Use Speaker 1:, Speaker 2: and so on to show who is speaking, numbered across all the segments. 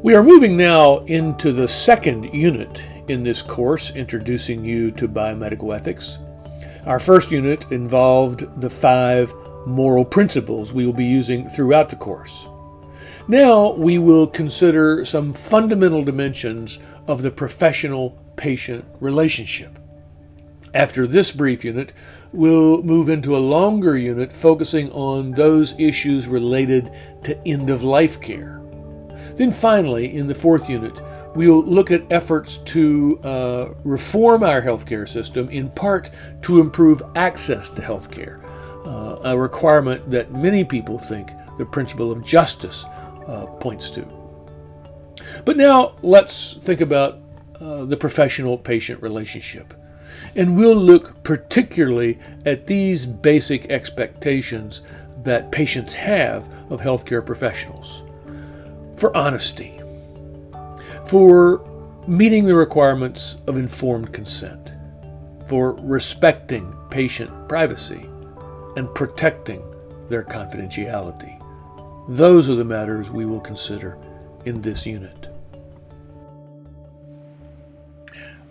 Speaker 1: We are moving now into the second unit in this course, introducing you to biomedical ethics. Our first unit involved the 5 moral principles we will be using throughout the course. Now we will consider some fundamental dimensions of the professional-patient relationship. After this brief unit, we'll move into a longer unit focusing on those issues related to end-of-life care. Then finally, in the fourth unit, we'll look at efforts to reform our healthcare system, in part to improve access to healthcare, a requirement that many people think the principle of justice points to. But now let's think about the professional-patient relationship. And we'll look particularly at these basic expectations that patients have of healthcare professionals. For honesty, for meeting the requirements of informed consent, for respecting patient privacy, and protecting their confidentiality. Those are the matters we will consider in this unit.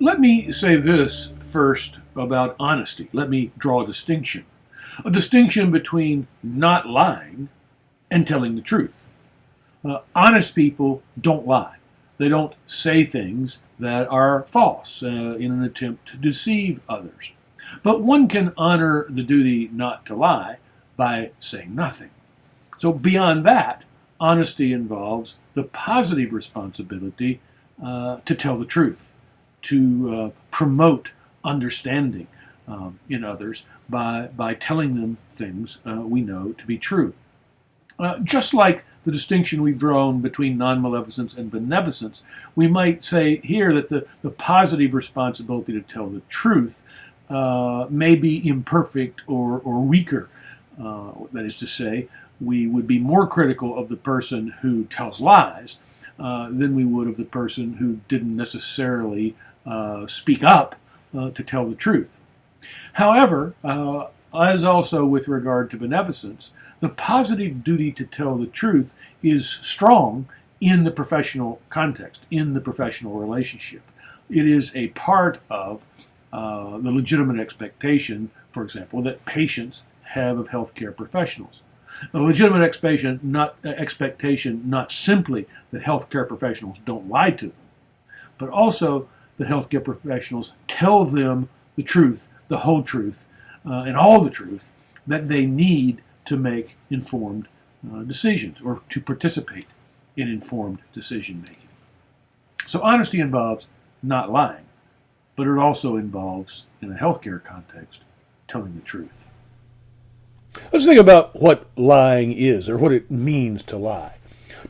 Speaker 1: Let me say this first about honesty. Let me draw a distinction between not lying and telling the truth. Honest people don't lie. They don't say things that are false in an attempt to deceive others. But one can honor the duty not to lie by saying nothing. So beyond that, honesty involves the positive responsibility to tell the truth, to promote understanding in others by telling them things we know to be true. Just like the distinction we've drawn between non-maleficence and beneficence, we might say here that the positive responsibility to tell the truth may be imperfect or weaker. That is to say, we would be more critical of the person who tells lies than we would of the person who didn't necessarily speak up to tell the truth. However, as also with regard to beneficence, the positive duty to tell the truth is strong in the professional context, in the professional relationship. It is a part of the legitimate expectation, for example, that patients have of healthcare professionals. A legitimate expectation not simply that healthcare professionals don't lie to them, but also that healthcare professionals tell them the truth, the whole truth, and all the truth that they need to make informed decisions or to participate in informed decision making. So honesty involves not lying, but it also involves, in a healthcare context, telling the truth. Let's think about what lying is, or what it means to lie.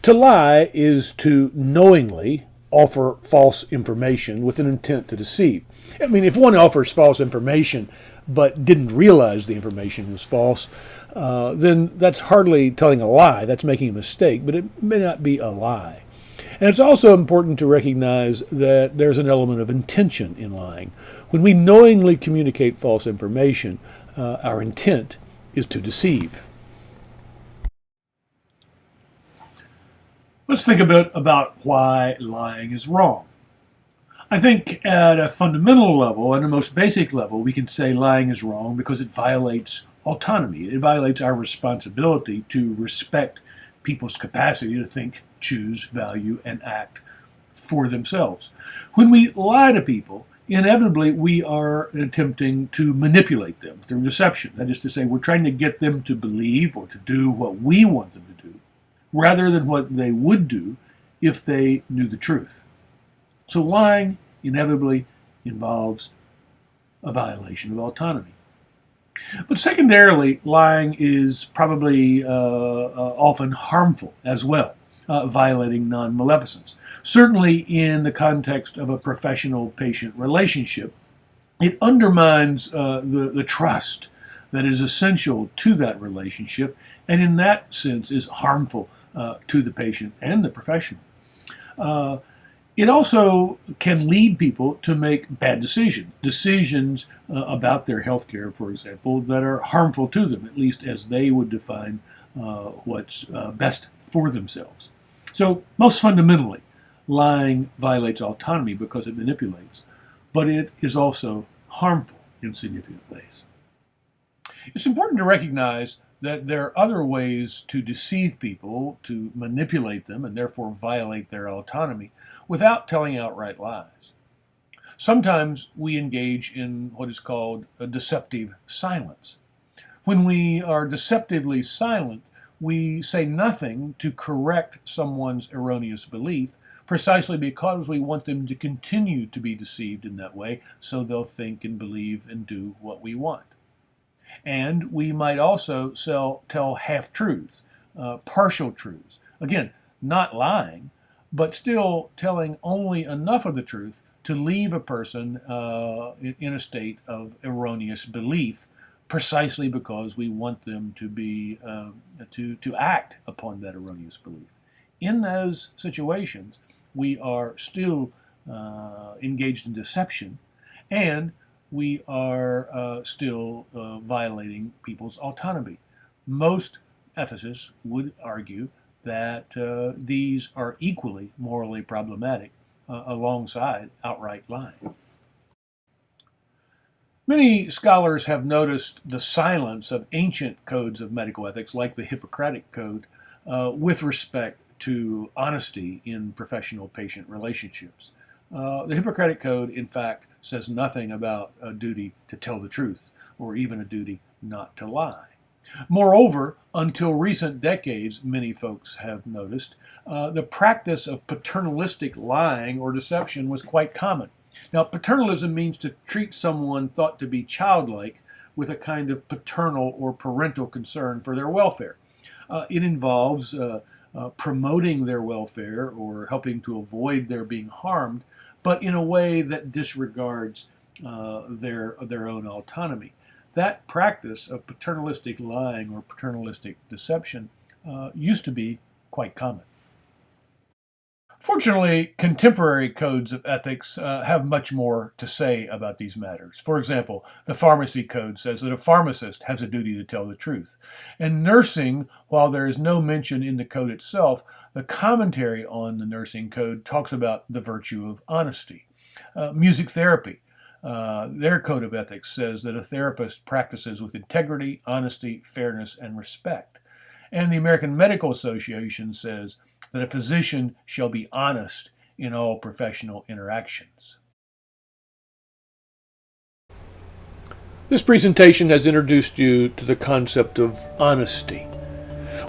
Speaker 1: To lie is to knowingly offer false information with an intent to deceive. I mean, if one offers false information but didn't realize the information was false, then that's hardly telling a lie. That's making a mistake, but it may not be a lie. And it's also important to recognize that there's an element of intention in lying. When we knowingly communicate false information, our intent is to deceive. Let's think about why lying is wrong. I think at a fundamental level, at a most basic level, we can say lying is wrong because it violates autonomy. It violates our responsibility to respect people's capacity to think, choose, value, and act for themselves. When we lie to people, inevitably we are attempting to manipulate them through deception. That is to say, we're trying to get them to believe or to do what we want them to do, rather than what they would do if they knew the truth. So lying inevitably involves a violation of autonomy. But secondarily, lying is probably often harmful as well, violating non-maleficence. Certainly in the context of a professional-patient relationship, it undermines the trust that is essential to that relationship, and in that sense is harmful to the patient and the professional. It also can lead people to make bad decisions about their health care, for example, that are harmful to them, at least as they would define what's best for themselves. So most fundamentally, lying violates autonomy because it manipulates, but it is also harmful in significant ways. It's important to recognize that there are other ways to deceive people, to manipulate them, and therefore violate their autonomy without telling outright lies. Sometimes we engage in what is called a deceptive silence. When we are deceptively silent, we say nothing to correct someone's erroneous belief, precisely because we want them to continue to be deceived in that way, so they'll think and believe and do what we want. And we might also tell half-truths, partial truths. Again, not lying, but still telling only enough of the truth to leave a person in a state of erroneous belief, precisely because we want them to be to act upon that erroneous belief. In those situations, we are still engaged in deception, and we are still violating people's autonomy. Most ethicists would argue that these are equally morally problematic alongside outright lying. Many scholars have noticed the silence of ancient codes of medical ethics, like the Hippocratic Code, with respect to honesty in professional patient relationships. The Hippocratic Code, in fact, says nothing about a duty to tell the truth or even a duty not to lie. Moreover, until recent decades, many folks have noticed, the practice of paternalistic lying or deception was quite common. Now, paternalism means to treat someone thought to be childlike with a kind of paternal or parental concern for their welfare. It involves promoting their welfare or helping to avoid their being harmed, but in a way that disregards their own autonomy. That practice of paternalistic lying or paternalistic deception used to be quite common. Fortunately, contemporary codes of ethics have much more to say about these matters. For example, the Pharmacy Code says that a pharmacist has a duty to tell the truth. And nursing, while there is no mention in the code itself, the commentary on the nursing code talks about the virtue of honesty. Music therapy, their code of ethics says that a therapist practices with integrity, honesty, fairness, and respect. And the American Medical Association says that a physician shall be honest in all professional interactions. This presentation has introduced you to the concept of honesty.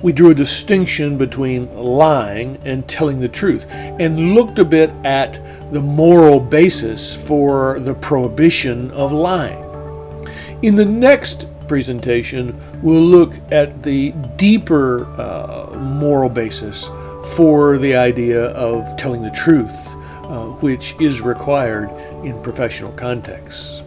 Speaker 1: We drew a distinction between lying and telling the truth, and looked a bit at the moral basis for the prohibition of lying. In the next presentation, we'll look at the deeper moral basis for the idea of telling the truth, which is required in professional contexts.